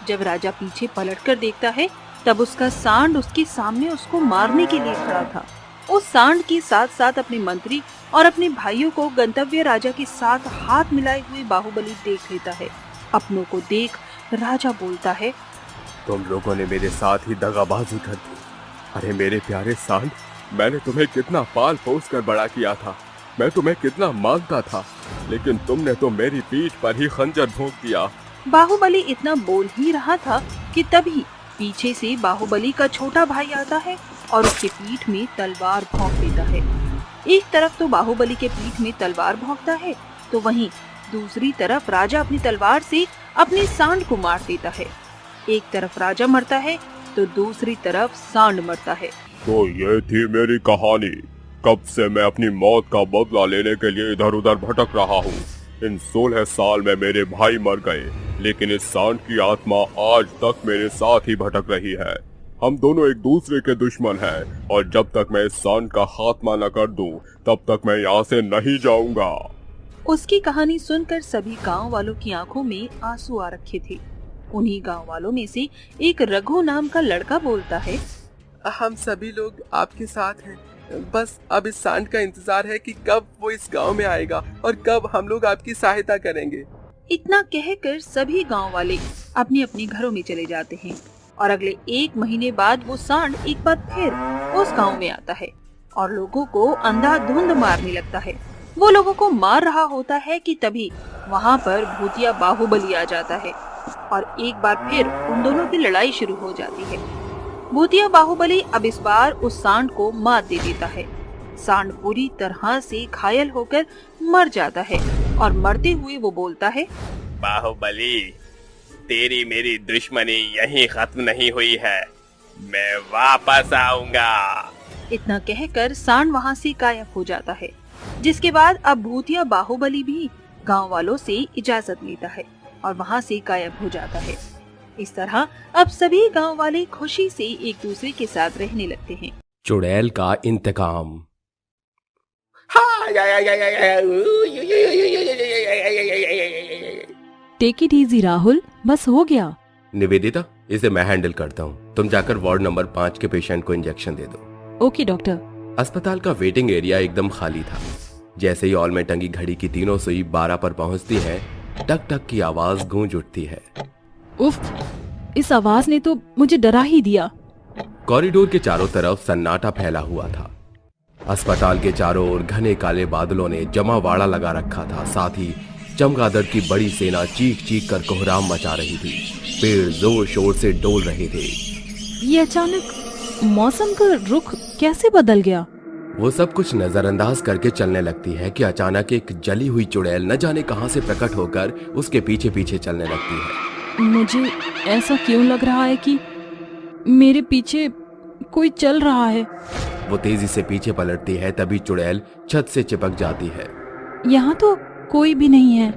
जब राजा पीछे पलटकर देखता है तब उसका सांड उसके सामने उसको मारने के लिए खड़ा था। उस सांड के साथ साथ अपने मंत्री और अपने भाइयों को गंतव्य राजा के साथ हाथ मिलाए हुए बाहुबली देख लेता है। अपनों को देख राजा बोलता है, तुम लोगों ने मेरे साथ ही दगाबाजी कर दी। अरे मेरे प्यारे सांड, मैंने तुम्हें कितना पाल पोस कर बड़ा किया था, मैं तुम्हें कितना मानता था, लेकिन तुमने तो मेरी पीठ पर ही खंजर भोंक दिया। बाहुबली इतना बोल ही रहा था कि तभी पीछे से बाहुबली का छोटा भाई आता है और उसके पीठ में तलवार भोंक देता है। एक तरफ तो बाहुबली के पीठ में तलवार भोंकता है तो वहीं दूसरी तरफ राजा अपनी तलवार से अपने सांड को मार देता है। एक तरफ राजा मरता है तो दूसरी तरफ सांड मरता है। तो ये थी मेरी कहानी। कब से मैं अपनी मौत का बदला लेने के लिए इधर उधर भटक रहा हूँ। इन 16 साल में मेरे भाई मर गए, लेकिन इस सांड की आत्मा आज तक मेरे साथ ही भटक रही है। हम दोनों एक दूसरे के दुश्मन हैं और जब तक मैं इस सांड का खात्मा न कर दूं, तब तक मैं यहाँ से नहीं जाऊंगा। उसकी कहानी सुनकर सभी गांव वालों की आंखों में आंसू आ रखे थे। उन्हीं गांव वालों में से एक रघु नाम का लड़का बोलता है, हम सभी लोग आपके साथ हैं। बस अब इस सांड का इंतजार है कि कब वो इस गांव में आएगा और कब हम लोग आपकी सहायता करेंगे। इतना कहकर सभी गांव वाले अपने अपने घरों में चले जाते हैं और अगले 1 महीने बाद वो सांड एक बार फिर उस गांव में आता है और लोगों को अंधाधुंध मारने लगता है। वो लोगों को मार रहा होता है कि तभी वहाँ पर भूतिया बाहुबली आ जाता है और एक बार फिर उन दोनों की लड़ाई शुरू हो जाती है। भूतिया बाहुबली अब इस बार उस सांड को मार दे देता है। सांड पूरी तरह से घायल होकर मर जाता है और मरते हुए वो बोलता है, बाहुबली, तेरी मेरी दुश्मनी यहीं खत्म नहीं हुई है, मैं वापस आऊंगा। इतना कहकर सांड वहाँ से गायब हो जाता है। जिसके बाद अब भूतिया बाहुबली भी गांव वालों से इजाजत लेता है और वहाँ से गायब हो जाता है। इस तरह अब सभी गांव वाले खुशी से एक दूसरे के साथ रहने लगते हैं। चुड़ैल का इंतकाम। टेक इट इजी राहुल, बस हो गया। निवेदिता, इसे मैं हैंडल करता हूँ। तुम जाकर वार्ड नंबर 5 के पेशेंट को इंजेक्शन दे दो। Okay doctor. अस्पताल का वेटिंग एरिया एकदम खाली था। जैसे ही हॉल में टंगी घड़ी की तीनों सुई 12 पर पहुंचती है, टक टक की आवाज गूंज उठती है। उफ, इस आवाज ने तो मुझे डरा ही दिया। कॉरिडोर के चारों तरफ सन्नाटा फैला हुआ था। अस्पताल के चारों ओर घने काले बादलों ने जमावाड़ा लगा रखा था। साथ ही चमगादड़ की बड़ी सेना चीख चीख कर कोहराम मचा रही थी। पेड़ जोर शोर से डोल रहे थे। ये अचानक मौसम का रुख कैसे बदल गया? वो सब कुछ नजरअंदाज करके चलने लगती है कि अचानक एक जली हुई चुड़ैल न जाने कहां से प्रकट होकर उसके पीछे पीछे चलने लगती है। मुझे ऐसा क्यों लग रहा है कि मेरे पीछे कोई चल रहा है। वो तेजी से पीछे पलटती है, तभी चुड़ैल छत से चिपक जाती है। यहाँ तो कोई भी नहीं है।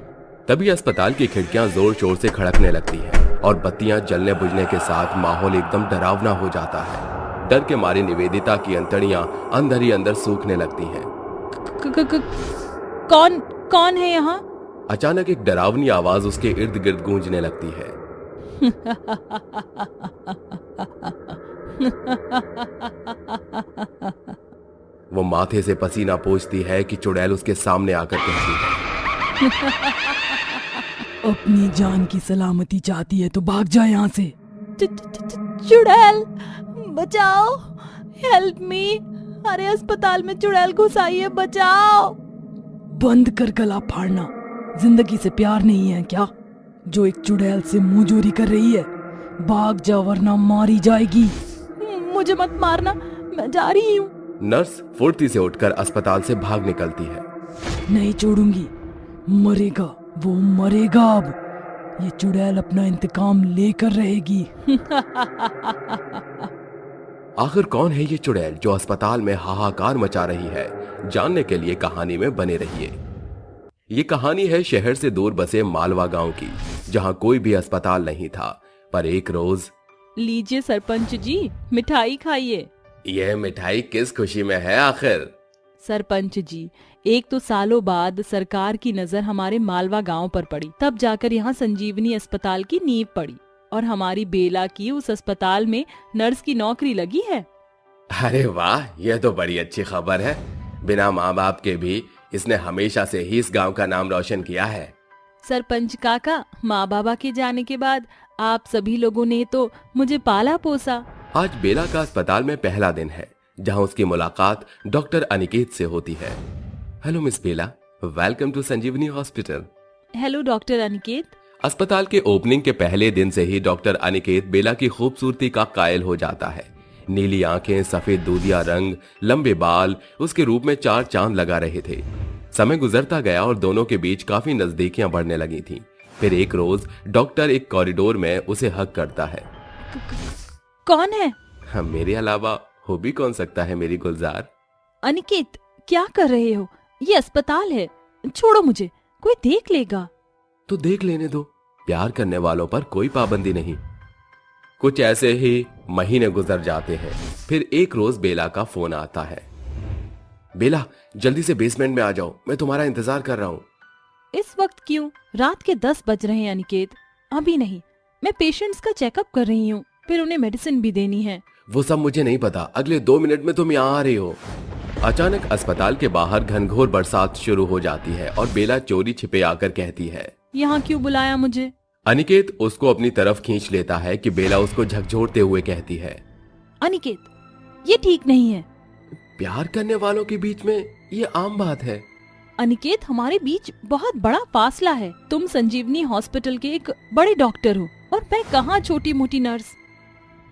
तभी अस्पताल की खिड़कियां जोर शोर से खड़कने लगती हैं और बत्तियां जलने बुझने के साथ माहौल एकदम डरावना हो जाता है। डर के मारे निवेदिता की अंतड़ियां अंदर ही अंदर सूखने लगती हैं। कौन है यहाँ? अचानक एक डरावनी आवाज उसके इर्द गिर्द गूंजने लगती है। वो माथे से पसीना पोंछती है कि चुड़ैल उसके सामने आकर कहती है, अपनी जान की सलामती चाहती है तो भाग जा यहाँ से। चुड़ैल बचाओ, हेल्प मी, अरे अस्पताल में चुड़ैल घुस आई है, बचाओ। बंद कर गला फाड़ना, जिंदगी से प्यार नहीं है क्या जो एक चुड़ैल से मुंहजोरी कर रही है? भाग जा वरना मारी जाएगी। मुझे मत मारना, मैं जा रही हूँ। नर्स फुर्ती से उठकर अस्पताल से भाग निकलती है। नहीं छोड़ूंगी, मरेगा वो मरेगा। अब ये चुड़ैल अपना इंतकाम लेकर रहेगी। आखिर कौन है ये चुड़ैल जो अस्पताल में हाहाकार मचा रही है? जानने के लिए कहानी में बने रहिए। ये कहानी है शहर से दूर बसे मालवा गांव की, जहां कोई भी अस्पताल नहीं था। पर एक रोज, लीजिए सरपंच जी, मिठाई खाइए। यह मिठाई किस खुशी में है आखिर? सरपंच जी, एक तो सालों बाद सरकार की नजर हमारे मालवा गांव पर पड़ी, तब जाकर यहाँ संजीवनी अस्पताल की नींव पड़ी और हमारी बेला की उस अस्पताल में नर्स की नौकरी लगी है। अरे वाह, यह तो बड़ी अच्छी खबर है। बिना माँ बाप के भी इसने हमेशा से ही इस गांव का नाम रोशन किया है। सरपंच काका, माँ बाबा के जाने के बाद आप सभी लोगों ने तो मुझे पाला पोसा। आज बेला का अस्पताल में पहला दिन है, जहां उसकी मुलाकात डॉक्टर अनिकेत से होती है। Hello miss Bela, welcome to Sanjeevani hospital. Hello doctor Aniket. अस्पताल के ओपनिंग के पहले दिन से ही डॉक्टर अनिकेत बेला की खूबसूरती का कायल हो जाता है। नीली आंखें, सफेद दूधिया रंग, लंबे बाल, उसके रूप में चार चांद लगा रहे थे। समय गुजरता गया और दोनों के बीच काफी नजदीकियां बढ़ने लगी थीं। फिर एक रोज डॉक्टर एक कॉरिडोर में उसे हक करता है। कौन है? मेरे अलावा हो भी कौन सकता है मेरी गुलजार। अनिकेत, क्या कर रहे हो? ये अस्पताल है, छोड़ो मुझे, कोई देख लेगा। तो देख लेने दो, प्यार करने वालों पर कोई पाबंदी नहीं। कुछ ऐसे ही महीने गुजर जाते हैं। फिर एक रोज बेला का फोन आता है। बेला, जल्दी से बेसमेंट में आ जाओ, मैं तुम्हारा इंतजार कर रहा हूँ। इस वक्त क्यों? रात के 10 बज रहे हैं अनिकेत। अभी नहीं, मैं पेशेंट्स का चेकअप कर रही हूँ, फिर उन्हें मेडिसिन भी देनी है। वो सब मुझे नहीं पता, अगले 2 मिनट में तुम यहाँ आ रही हो। अचानक अस्पताल के बाहर घनघोर बरसात शुरू हो जाती है और बेला चोरी छिपे आकर कहती है, यहाँ क्यों बुलाया मुझे? अनिकेत उसको अपनी तरफ खींच लेता है कि बेला उसको झकझोरते हुए कहती है, अनिकेत, ये ठीक नहीं है। प्यार करने वालों के बीच में ये आम बात है। अनिकेत, हमारे बीच बहुत बड़ा फासला है। तुम संजीवनी हॉस्पिटल के एक बड़े डॉक्टर हो और मैं कहाँ छोटी मोटी नर्स।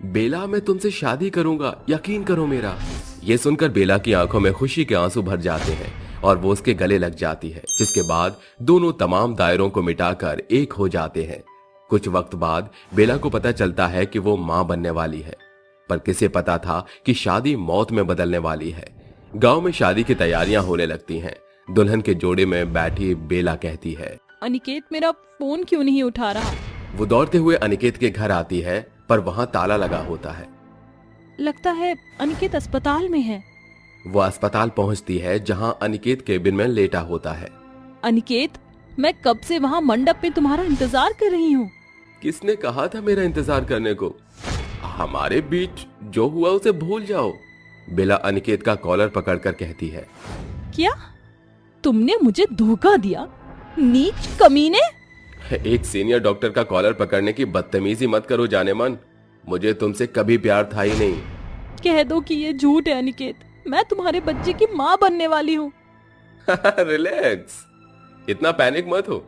बेला, मैं तुमसे शादी करूंगा, यकीन करो मेरा। ये सुनकर बेला की आंखों में खुशी के आंसू भर जाते हैं और वो उसके गले लग जाती है, जिसके बाद दोनों तमाम दायरों को मिटाकर एक हो जाते हैं। कुछ वक्त बाद बेला को पता चलता है कि वो मां बनने वाली है, पर किसे पता था कि शादी मौत में बदलने वाली है। गांव में शादी की तैयारियां होने लगती हैं। दुल्हन के जोड़े में बैठी बेला कहती है, अनिकेत, मेरा फोन क्यों नहीं उठा रहा? वो दौड़ते हुए अनिकेत के घर आती है, पर वहां ताला लगा होता है। लगता है अनिकेत अस्पताल में है। वो अस्पताल पहुंचती है, जहां अनिकेत केबिन में लेटा होता है। अनिकेत, मैं कब से वहाँ मंडप में तुम्हारा इंतजार कर रही हूँ। किसने कहा था मेरा इंतजार करने को? हमारे बीच जो हुआ उसे भूल जाओ, बेला अनिकेत का कॉलर पकड़कर कहती है। क्या तुमने मुझे धोखा दिया, नीच कमीने? एक सीनियर डॉक्टर का कॉलर पकड़ने की बदतमीजी मत करो जाने मन, मुझे तुमसे कभी प्यार था ही नहीं। कह दो कि ये झूठ है अनिकेत, मैं तुम्हारे बच्चे की माँ बनने वाली हूँ। रिलैक्स, इतना पैनिक मत हो।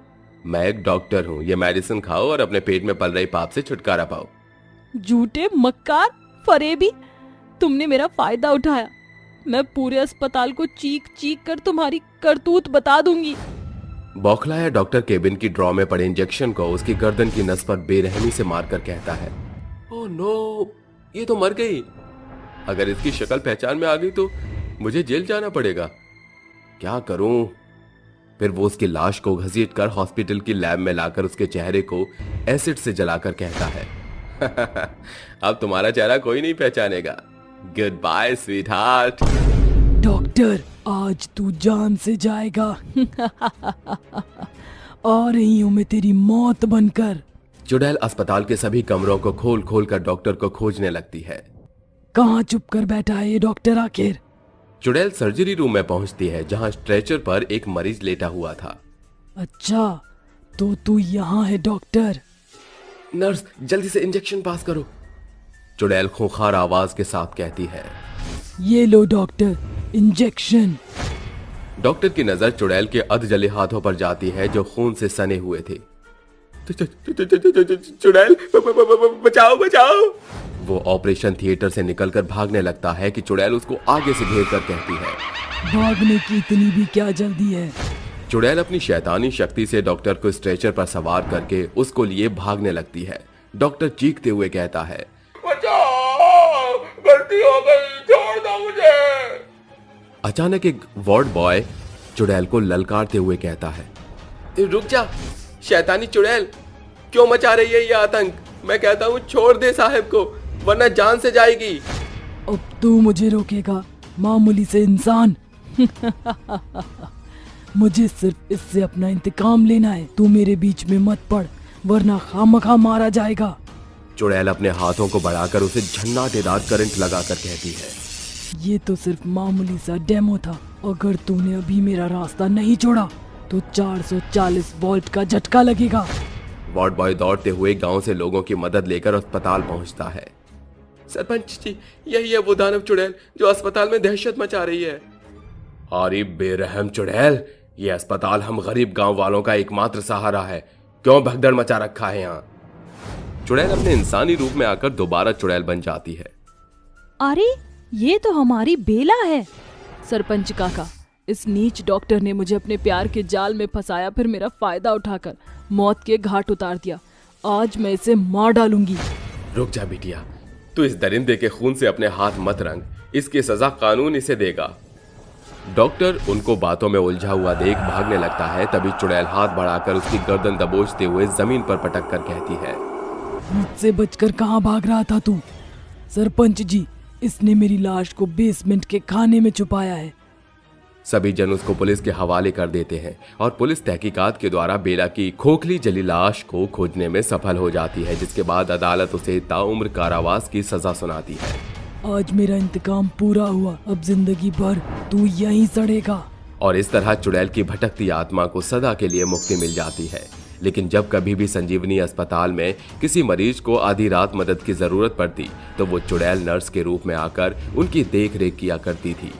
मैं एक डॉक्टर हूँ, ये मेडिसिन खाओ और अपने पेट में पल रही पाप से छुटकारा पाओ। झूठे, मक्कार, फरेबी, तुमने मेरा फायदा उठाया। मैं पूरे अस्पताल को चीख चीख कर तुम्हारी करतूत बता दूंगी। बौखलाया डॉक्टर केबिन की ड्रॉ में पड़े इंजेक्शन को उसकी गर्दन की नस पर बेरहमी से मारकर कहता है, ओह नो, ये तो मर गई। अगर इसकी शक्ल पहचान में आ गई तो मुझे जेल जाना पड़ेगा। क्या करूं? फिर वो उसकी लाश को घसीटकर हॉस्पिटल की लैब में लाकर उसके चेहरे को एसिड से जलाकर कहता है, अब तुम्हारा चेहरा कोई नहीं पहचानेगा। Goodbye sweetheart. Doctor, आज तू जान से जाएगा। आ रही हूँ मैं तेरी मौत बनकर। चुड़ैल अस्पताल के सभी कमरों को खोल खोल कर डॉक्टर को खोजने लगती है। कहाँ छुप कर बैठा है ये डॉक्टर आखिर? चुड़ैल सर्जरी रूम में पहुंचती है, जहां स्ट्रेचर पर एक मरीज लेटा हुआ था। अच्छा, तो तू यहाँ है डॉक्टर? नर्स, जल्दी से इंजेक्शन पास करो, चुड़ैल खूंखार आवाज के साथ कहती है। ये लो डॉक्टर, इंजेक्शन। डॉक्टर की नजर चुड़ैल के अधजले हाथों पर जाती है जो खून से सने हुए थे। चुड़ैल बचाओ बचाओ। वो ऑपरेशन थिएटर से निकलकर भागने लगता है कि चुड़ैल उसको आगे से घेर कर कहती है, भागने की इतनी भी क्या जल्दी है। चुड़ैल अपनी शैतानी शक्ति से डॉक्टर को स्ट्रेचर पर सवार करके उसको लिए भागने लगती है। डॉक्टर चीखते हुए कहता है, बचाओ, गलती हो गई, छोड़ दो मुझे। अचानक एक वार्ड बॉय चुड़ैल को ललकारते हुए कहता है, रुक जा शैतानी चुड़ैल, क्यों मचा रही है ये आतंक? मैं कहता हूँ छोड़ दे साहब को, वरना जान से जाएगी। अब तू मुझे रोकेगा, मामूली से इंसान। मुझे सिर्फ इससे अपना इंतकाम लेना है। तू मेरे बीच में मत पड़, वरना खामखा मारा जाएगा। चुड़ैल अपने हाथों को बढ़ाकर उसे झन्नाटेदार करंट लगाकर कहती है, ये तो सिर्फ मामूली सा डेमो था। अगर तूने अभी मेरा रास्ता नहीं छोड़ा तो 440 वोल्ट का झटका लगेगा। वार्ड बॉय दौड़ते हुए गांव से लोगों की मदद लेकर अस्पताल पहुंचता है। सरपंच जी, यही है वो दानव चुड़ैल जो अस्पताल में दहशत मचा रही है। अरे बेरहम चुड़ैल, ये अस्पताल हम गरीब गांव वालों का एकमात्र सहारा है, क्यों भगदड़ मचा रखा है यहाँ? चुड़ैल अपने इंसानी रूप में आकर दोबारा चुड़ैल बन जाती है। अरे ये तो हमारी बेला है। सरपंच काका, इस नीच डॉक्टर ने मुझे अपने प्यार के जाल में फंसाया, फिर मेरा फायदा उठाकर मौत के घाट उतार दिया। आज मैं इसे मार डालूंगी। रुक जा बिटिया, तू इस दरिंदे के खून से अपने हाथ मत रंग, इसकी सजा कानून इसे देगा। डॉक्टर उनको बातों में उलझा हुआ देख भागने लगता है। तभी चुड़ैल हाथ बढ़ाकर उसकी गर्दन दबोचते हुए जमीन पर पटक कर कहती है, मुझसे बचकर कहाँ भाग रहा था तू? सरपंच जी, इसने मेरी लाश को बेसमेंट के खाने में छुपाया है। सभी जन उसको पुलिस के हवाले कर देते हैं और पुलिस तहकीकात के द्वारा बेला की खोखली जली लाश को खोजने में सफल हो जाती है, जिसके बाद अदालत उसे ताउम्र कारावास की सजा सुनाती है। आज मेरा इंतकाम पूरा हुआ, अब जिंदगी भर तू यहीं सड़ेगा। और इस तरह चुड़ैल की भटकती आत्मा को सदा के लिए मुक्ति मिल जाती है। लेकिन जब कभी भी संजीवनी अस्पताल में किसी मरीज को आधी रात मदद की जरूरत पड़ती तो वो चुड़ैल नर्स के रूप में आकर उनकी देख रेख किया करती थी।